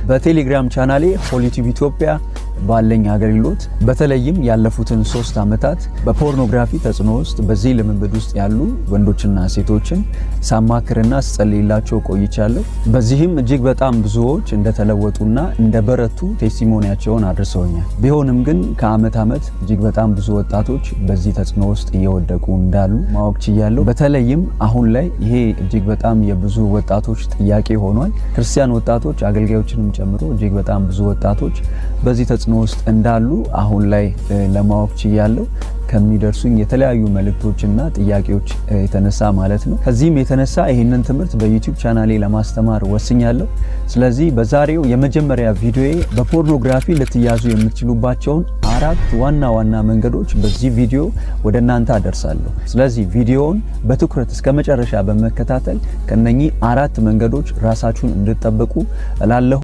በቴሌግራም ቻናሌ ሆሊቲዩብ ኢትዮጵያ ባለኝ አገልግሎት በተለይም ያለፉትን 3 አመታት በፖርኖግራፊ ተጽዕኖ ውስጥ በዚህ ልምምድ ውስጥ ያሉ ወንዶችና ሴቶችን ሳማክርና ስጸልይላቸው ቆይቻለሁ። በዚህም እጅግ በጣም ብዙዎች እንደተለወጡና እንደበረቱ ቴስቲሞኒያቸውን አድርሰውኛል። ቢሆንም ግን ከአመት አመት እጅግ በጣም ብዙ ወጣቶች በዚህ ተጽዕኖ ውስጥ እየወደቁ እንዳሉ ማወቅ ችያለሁ። በተለይም አሁን ላይ ይሄ እጅግ በጣም የብዙ ወጣቶች ጥያቄ ሆኗል። ክርስቲያን ወጣቶች አገልጋዮችንም ጨምሮ እጅግ በጣም ብዙ ወጣቶች በዚህ ተጽዕኖ ውስጥ እንዳሉ አሁን ላይ ለማወቅ ችያለሁ። ከሚደርሱኝ የተለያዩ መልእክቶችና ጥያቄዎች የተነሳ ማለት ነው። ከዚህም የተነሳ ይህንን ትምህርት በዩቲዩብ ቻናሌ ለማስተማር ወስኛለሁ። ስለዚህ በዛሬው የመጀመሪያ ቪዲዮዬ በፖርኖግራፊ ልትያዙ የምትችሉባቸውን 4 ዋና ዋና መንገዶች በዚህ ቪዲዮ ወደ እናንተ አደርሳለሁ። ስለዚህ ቪዲዮውን በትኩረት እስከ መጨረሻ በመከታተል ከነኚህ 4 መንገዶች ራሳችሁን እንድትጠብቁ እላለሁ።